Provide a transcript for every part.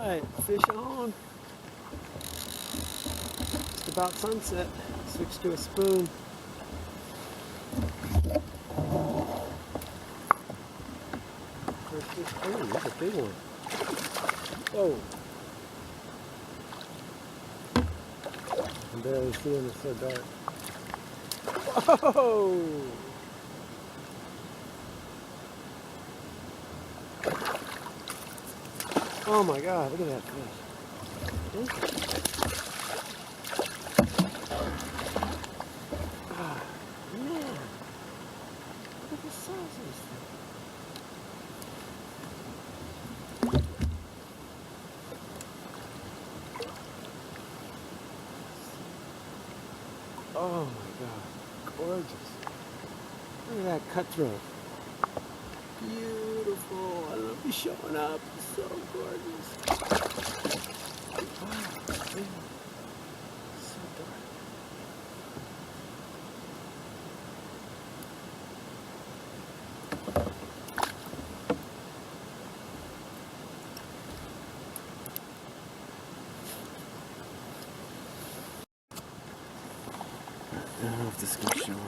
Alright, fish on. Just about sunset. Switch to a spoon. First fish. Oh, that's a big one. Whoa. I'm barely seeing, it's so dark. Whoa! Oh my God, look at that fish. Ah, man. Look at the size of this thing. Oh my God, gorgeous. Look at that cutthroat. Beautiful. I love you showing up. It's so gorgeous. Wow, man. So dark. I don't know if this can show up.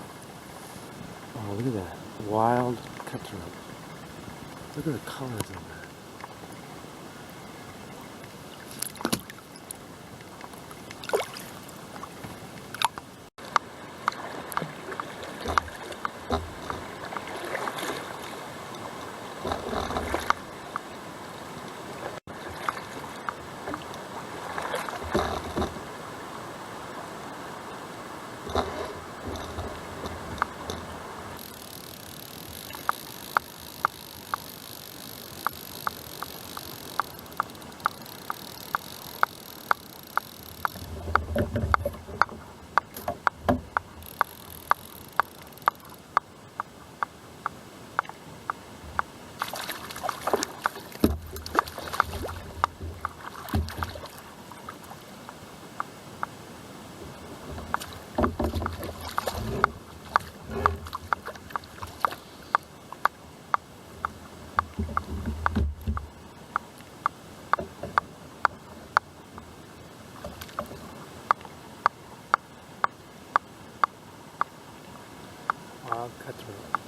Oh, look at that. Wild cutthroat. Look at the colors on that. Wild cutthroat.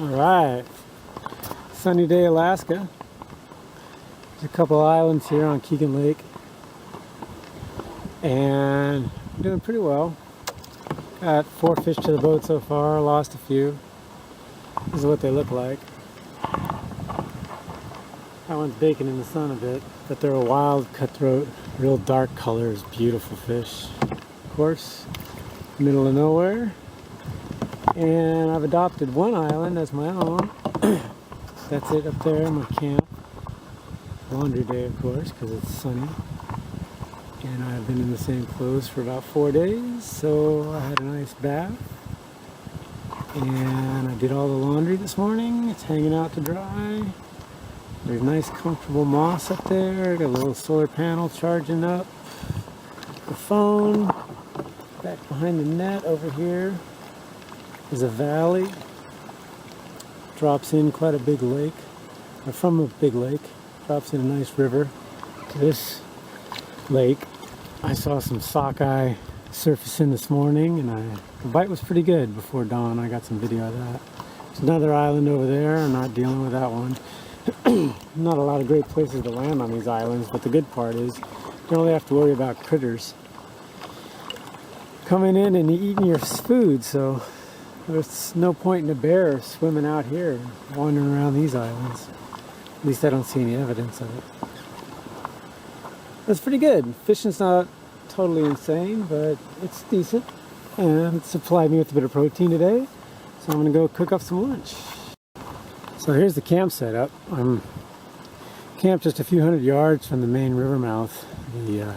Alright, sunny day Alaska. There's a couple islands here on Kegan Lake, and I'm doing pretty well. Got 4 fish to the boat so far, lost a few. This is what they look like. That one's baking in the sun a bit, but they're a wild cutthroat, real dark colors, beautiful fish. Of course, middle of nowhere. And I've adopted one island as my own. That's it up there, my camp. Laundry day, of course, because it's sunny. And I've been in the same clothes for about 4 days, so I had a nice bath. And I did all the laundry this morning. It's hanging out to dry. There's nice comfortable moss up there. Got a little solar panel charging up. The phone. Back behind the net over here is a valley. Drops in quite a big lake. Or from a big lake. Drops in a nice river to this lake. I saw some sockeye surfacing this morning, and the bite was pretty good before dawn. I got some video of that. There's another island over there. I'm not dealing with that one. Not a lot of great places to land on these islands, but the good part is you don't really have to worry about critters coming in and eating your food, so there's no point in a bear swimming out here wandering around these islands. At least I don't see any evidence of it. That's pretty good. Fishing's not totally insane, but it's decent, and it supplied me with a bit of protein today, so I'm going to go cook up some lunch. So here's the camp setup. I'm camped just a few hundred yards from the main river mouth. The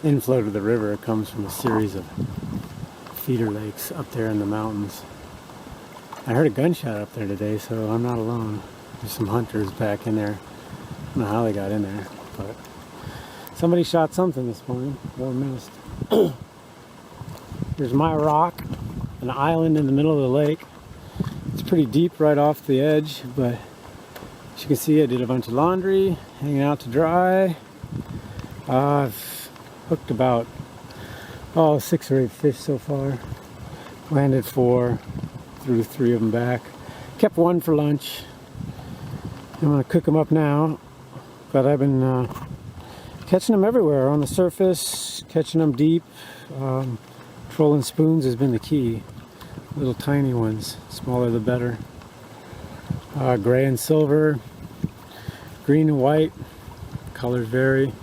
inflow to the river comes from a series of feeder lakes up there in the mountains. I heard a gunshot up there today, so I'm not alone. There's some hunters back in there. I don't know how they got in there, but somebody shot something this morning. Well missed. There's my rock, an island in the middle of the lake. It's pretty deep right off the edge, but as you can see, I did a bunch of laundry, hanging out to dry. I've hooked about 6 or 8 fish so far. Landed 4, threw 3 of them back. Kept 1 for lunch. I'm gonna cook them up now, but I've been catching them everywhere, on the surface, catching them deep. Trolling spoons has been the key. Little tiny ones, smaller the better. Gray and silver, green and white, colors vary.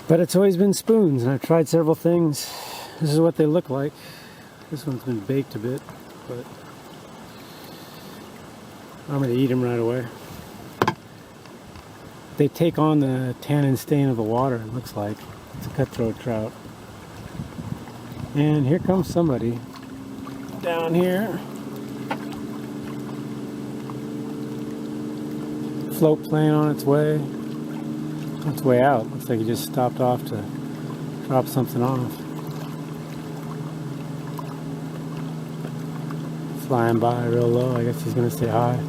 But it's always been spoons, and I've tried several things. This is what they look like. This one's been baked a bit, but I'm going to eat them right away. They take on the tannin stain of the water, it looks like. It's a cutthroat trout. And here comes somebody down here. Float plane on its way. On its way out. Looks like he just stopped off to drop something off. Flying by real low. I guess he's gonna say hi.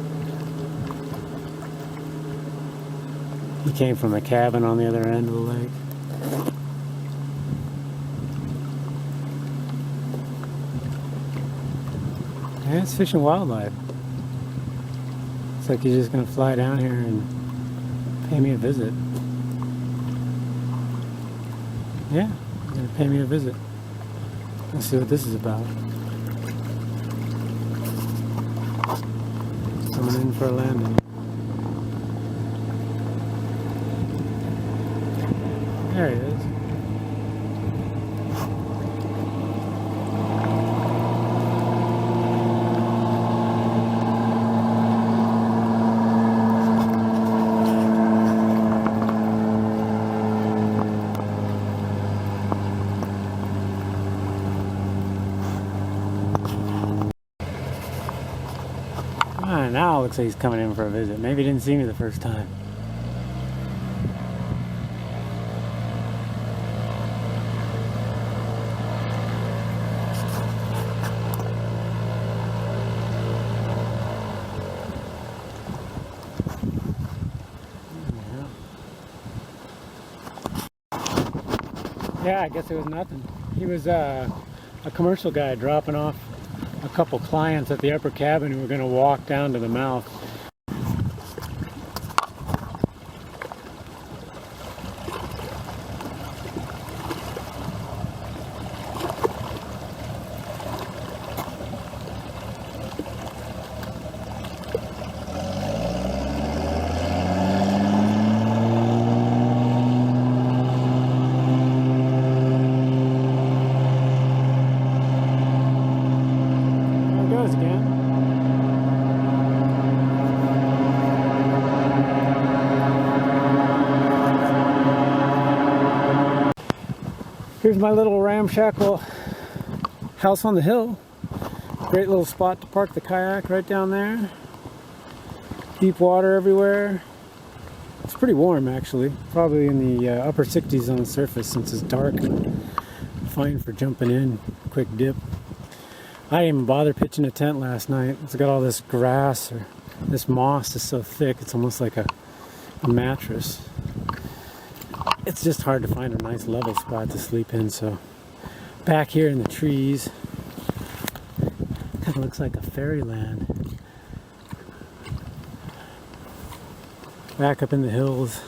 He came from a cabin on the other end of the lake. Yeah, it's Fish and Wildlife. Looks like he's just gonna fly down here and pay me a visit. Yeah, he's gonna pay me a visit. Let's see what this is about. Coming in for a landing. There he is. Now it looks like he's coming in for a visit. Maybe he didn't see me the first time. Yeah, I guess it was nothing. He was a commercial guy dropping off a couple clients at the upper cabin who were going to walk down to the mouth. Here's my little ramshackle house on the hill. Great little spot to park the kayak right down there. Deep water everywhere. It's pretty warm actually. Probably in the upper 60s on the surface since it's dark. Fine for jumping in, quick dip. I didn't even bother pitching a tent last night. It's got all this grass, or this moss is so thick it's almost like a mattress. It's just hard to find a nice level spot to sleep in, so back here in the trees, kind of looks like a fairyland. Back up in the hills,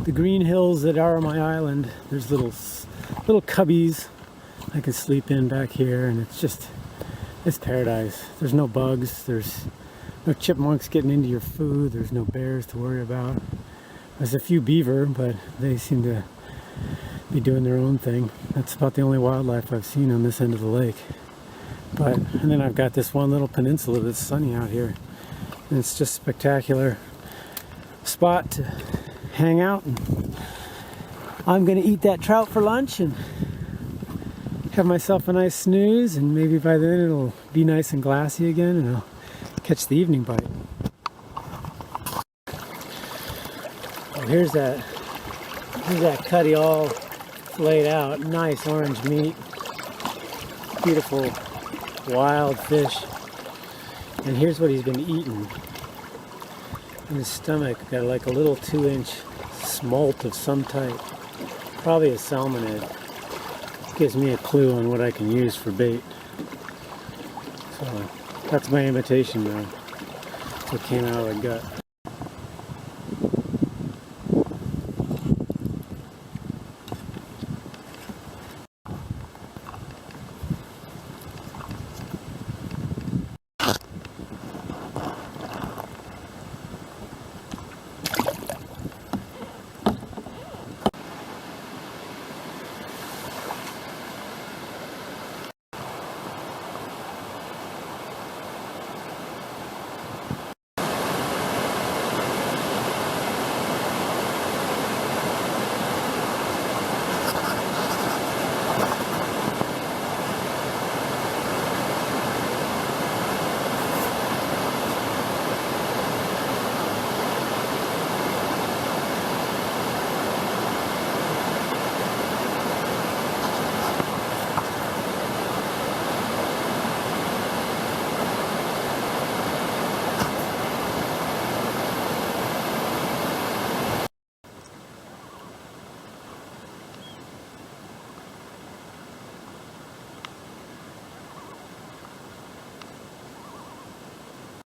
the green hills that are my island, there's little cubbies I can sleep in back here, and it's paradise. There's no bugs, there's no chipmunks getting into your food, there's no bears to worry about. There's a few beaver, but they seem to be doing their own thing. That's about the only wildlife I've seen on this end of the lake. And then I've got this one little peninsula that's sunny out here. And it's just a spectacular spot to hang out. And I'm gonna eat that trout for lunch and have myself a nice snooze, and maybe by then it'll be nice and glassy again and I'll catch the evening bite. Here's that cutty all laid out. Nice orange meat. Beautiful wild fish. And here's what he's been eating. In his stomach, got like a little 2-inch smolt of some type. Probably a salmonid. Gives me a clue on what I can use for bait. So that's my imitation now. What came out of the gut.